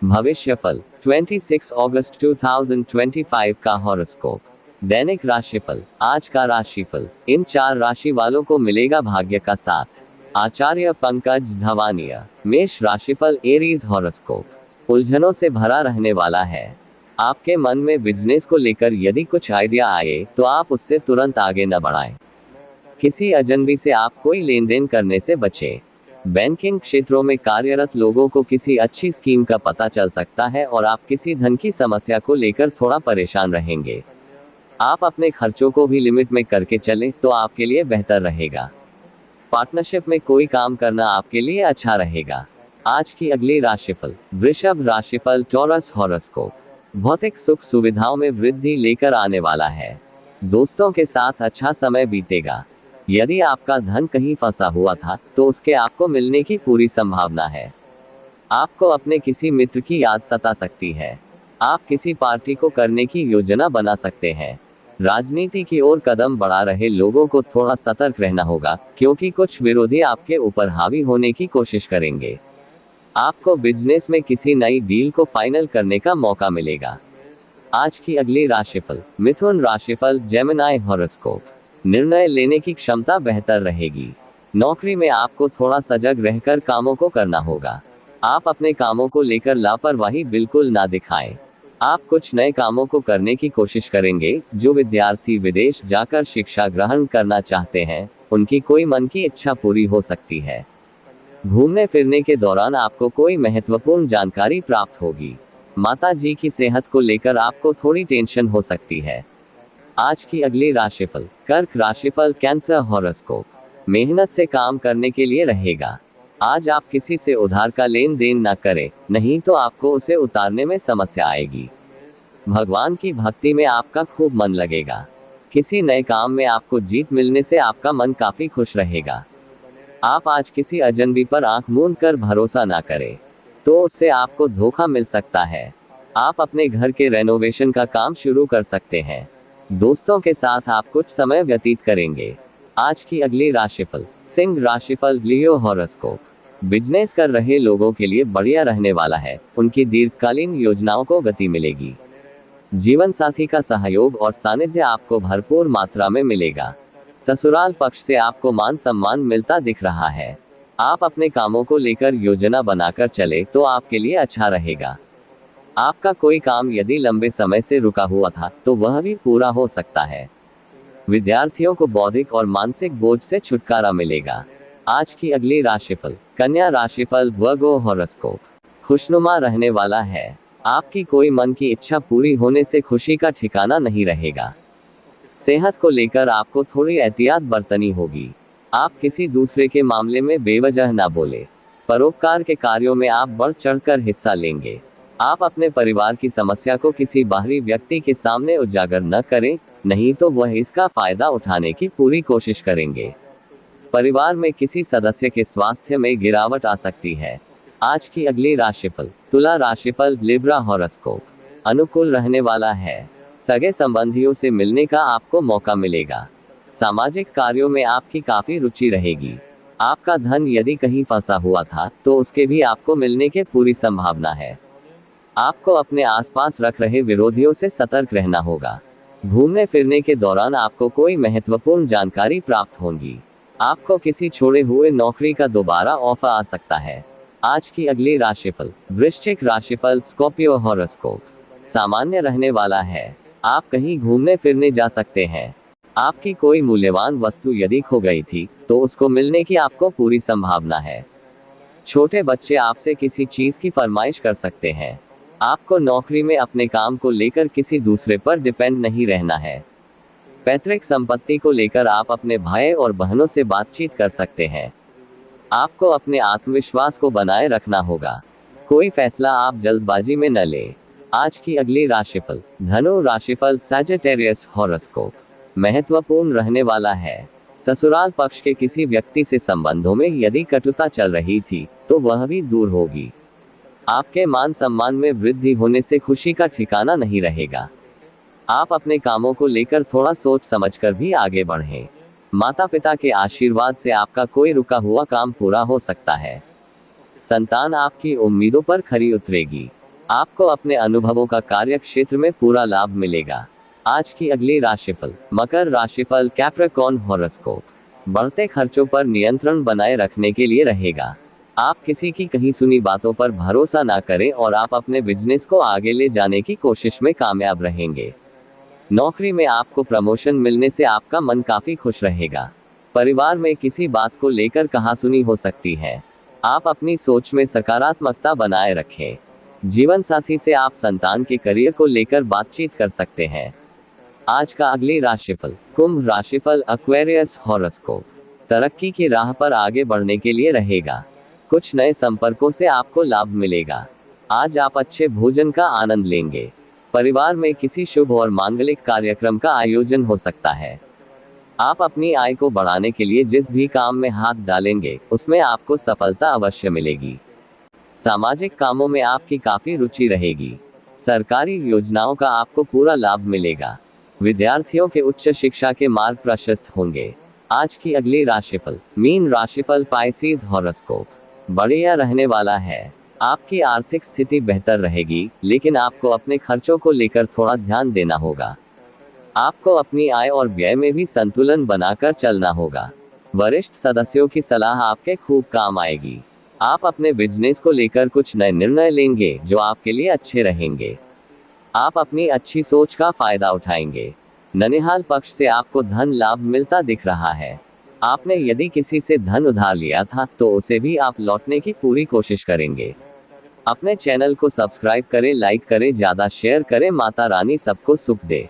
भविष्यफल 26 अगस्त 2025 का हॉरोस्कोप। दैनिक राशिफल। आज का राशिफल। इन 4 राशि वालों को मिलेगा भाग्य का साथ। आचार्य पंकज धवानिया। मेष राशिफल। Aries horoscope. उलझनों से भरा रहने वाला है। आपके मन में बिजनेस को लेकर यदि कुछ आइडिया आए तो आप उससे तुरंत आगे न बढ़ाएं। किसी अजनबी से आप कोई लेन देन करने से बचें। बैंकिंग क्षेत्रों में कार्यरत लोगों को किसी अच्छी स्कीम का पता चल सकता है और आप किसी धन की समस्या को लेकर थोड़ा परेशान रहेंगे। आप अपने खर्चों को भी लिमिट में करके चलें तो आपके लिए बेहतर रहेगा। पार्टनरशिप में कोई काम करना आपके लिए अच्छा रहेगा। आज की अगली राशिफल। वृषभ राशिफल। Taurus horoscope. भौतिक सुख सुविधाओं में वृद्धि लेकर आने वाला है। दोस्तों के साथ अच्छा समय बीतेगा। यदि आपका धन कहीं फंसा हुआ था तो उसके आपको मिलने की पूरी संभावना है। आपको अपने किसी मित्र की याद सता सकती है। आप किसी पार्टी को करने की योजना बना सकते हैं। राजनीति की ओर कदम बढ़ा रहे लोगों को थोड़ा सतर्क रहना होगा, क्योंकि कुछ विरोधी आपके ऊपर हावी होने की कोशिश करेंगे। आपको बिजनेस में किसी नई डील को फाइनल करने का मौका मिलेगा। आज की अगली राशिफल। मिथुन राशिफल। Gemini horoscope. निर्णय लेने की क्षमता बेहतर रहेगी। नौकरी में आपको थोड़ा सजग रहकर कामों को करना होगा। आप अपने कामों को लेकर लापरवाही बिल्कुल ना दिखाएं। आप कुछ नए कामों को करने की कोशिश करेंगे। जो विद्यार्थी विदेश जाकर शिक्षा ग्रहण करना चाहते हैं, उनकी कोई मन की इच्छा पूरी हो सकती है। घूमने फिरने के दौरान आपको कोई महत्वपूर्ण जानकारी प्राप्त होगी। माता जी की सेहत को लेकर आपको थोड़ी टेंशन हो सकती है। आज की अगली राशिफल। कर्क राशिफल। Cancer horoscope. मेहनत से काम करने के लिए रहेगा। आज आप किसी से उधार का लेन देन ना करें, नहीं तो आपको उसे उतारने में समस्या आएगी। भगवान की भक्ति में आपका खूब मन लगेगा। किसी नए काम में आपको जीत मिलने से आपका मन काफी खुश रहेगा। आप आज किसी अजनबी पर आंख मूंद कर भरोसा ना करें, तो उससे आपको धोखा मिल सकता है। आप अपने घर के रेनोवेशन का काम शुरू कर सकते हैं। दोस्तों के साथ आप कुछ समय व्यतीत करेंगे। आज की अगली राशिफल। सिंह राशिफल। लियो हॉरोस्कोप। बिजनेस कर रहे लोगों के लिए बढ़िया रहने वाला है। उनकी दीर्घकालीन योजनाओं को गति मिलेगी। जीवन साथी का सहयोग और सानिध्य आपको भरपूर मात्रा में मिलेगा। ससुराल पक्ष से आपको मान सम्मान मिलता दिख रहा है। आप अपने कामों को लेकर योजना बनाकर चले तो आपके लिए अच्छा रहेगा। आपका कोई काम यदि लंबे समय से रुका हुआ था तो वह भी पूरा हो सकता है। विद्यार्थियों को बौद्धिक और मानसिक बोझ से छुटकारा मिलेगा। आज की अगली राशिफल। कन्या राशिफल। वर्गो हॉरोस्कोप। खुशनुमा रहने वाला है। आपकी कोई मन की इच्छा पूरी होने से खुशी का ठिकाना नहीं रहेगा। सेहत को लेकर आपको थोड़ी एहतियात बरतनी होगी। आप किसी दूसरे के मामले में बेवजह ना बोले। परोपकार के कार्यों में आप बढ़ चढ़कर हिस्सा लेंगे। आप अपने परिवार की समस्या को किसी बाहरी व्यक्ति के सामने उजागर न करें, नहीं तो वह इसका फायदा उठाने की पूरी कोशिश करेंगे। परिवार में किसी सदस्य के स्वास्थ्य में गिरावट आ सकती है। आज की अगली राशिफल। तुला राशिफल। Libra horoscope. अनुकूल रहने वाला है। सगे संबंधियों से मिलने का आपको मौका मिलेगा। सामाजिक कार्यों में आपकी काफी रुचि रहेगी। आपका धन यदि कहीं फंसा हुआ था तो उसके भी आपको मिलने की पूरी संभावना है। आपको अपने आसपास रख रहे विरोधियों से सतर्क रहना होगा। घूमने फिरने के दौरान आपको कोई महत्वपूर्ण जानकारी प्राप्त होगी। आपको किसी छोड़े हुए नौकरी का दोबारा ऑफर आ सकता है। आज की अगली राशिफल। वृश्चिक राशिफल। Scorpio horoscope. सामान्य रहने वाला है। आप कहीं घूमने फिरने जा सकते हैं। आपकी कोई मूल्यवान वस्तु यदि खो गई थी तो उसको मिलने की आपको पूरी संभावना है। छोटे बच्चे आपसे किसी चीज की फरमाइश कर सकते हैं। आपको नौकरी में अपने काम को लेकर किसी दूसरे पर डिपेंड नहीं रहना है। पैतृक संपत्ति को लेकर आप अपने भाई और बहनों से बातचीत कर सकते हैं। आपको अपने आत्मविश्वास को बनाए रखना होगा। कोई फैसला आप जल्दबाजी में न लें। आज की अगली राशिफल। धनु राशिफल। Sagittarius horoscope. महत्वपूर्ण रहने वाला है। ससुराल पक्ष के किसी व्यक्ति से संबंधों में यदि कटुता चल रही थी तो वह भी दूर होगी। आपके मान सम्मान में वृद्धि होने से खुशी का ठिकाना नहीं रहेगा। आप अपने कामों को लेकर थोड़ा सोच समझकर भी आगे बढ़ें। माता पिता के आशीर्वाद से आपका कोई रुका हुआ काम पूरा हो सकता है। संतान आपकी उम्मीदों पर खरी उतरेगी। आपको अपने अनुभवों का कार्य क्षेत्र में पूरा लाभ मिलेगा। आज की अगली राशिफल। मकर राशिफल, कैप्रिकॉर्न हॉरोस्कोप। बढ़ते खर्चों पर नियंत्रण बनाए रखने के लिए रहेगा। आप किसी की कही सुनी बातों पर भरोसा ना करें और आप अपने बिजनेस को आगे ले जाने की कोशिश में कामयाब रहेंगे। नौकरी में आपको प्रमोशन मिलने से आपका मन काफी खुश रहेगा। परिवार में किसी बात को लेकर कहासुनी हो सकती है। आप अपनी सोच में सकारात्मकता बनाए रखें। जीवन साथी से आप संतान के करियर को लेकर बातचीत कर सकते हैं। आज का अगली राशिफल। कुंभ राशिफल, एक्वेरियस हॉरोस्कोप। तरक्की की राह पर आगे बढ़ने के लिए रहेगा। कुछ नए संपर्कों से आपको लाभ मिलेगा। आज आप अच्छे भोजन का आनंद लेंगे। परिवार में किसी शुभ और मांगलिक कार्यक्रम का आयोजन हो सकता है। आप अपनी आय को बढ़ाने के लिए जिस भी काम में हाथ डालेंगे उसमें आपको सफलता अवश्य मिलेगी। सामाजिक कामों में आपकी काफी रुचि रहेगी। सरकारी योजनाओं का आपको पूरा लाभ मिलेगा। विद्यार्थियों के उच्च शिक्षा के मार्ग प्रशस्त होंगे। आज की अगली राशिफल। मीन राशिफल, पाइसेस हॉरोस्कोप। बढ़िया रहने वाला है। आपकी आर्थिक स्थिति बेहतर रहेगी, लेकिन आपको अपने खर्चों को लेकर थोड़ा ध्यान देना होगा। आपको अपनी आय और व्यय में भी संतुलन बनाकर चलना होगा। वरिष्ठ सदस्यों की सलाह आपके खूब काम आएगी। आप अपने बिजनेस को लेकर कुछ नए निर्णय लेंगे जो आपके लिए अच्छे रहेंगे। आप अपनी अच्छी सोच का फायदा उठाएंगे। ननिहाल पक्ष से आपको धन लाभ मिलता दिख रहा है। आपने यदि किसी से धन उधार लिया था तो उसे भी आप लौटने की पूरी कोशिश करेंगे। अपने चैनल को सब्सक्राइब करें, लाइक करें, ज्यादा शेयर करें। माता रानी सबको सुख दे।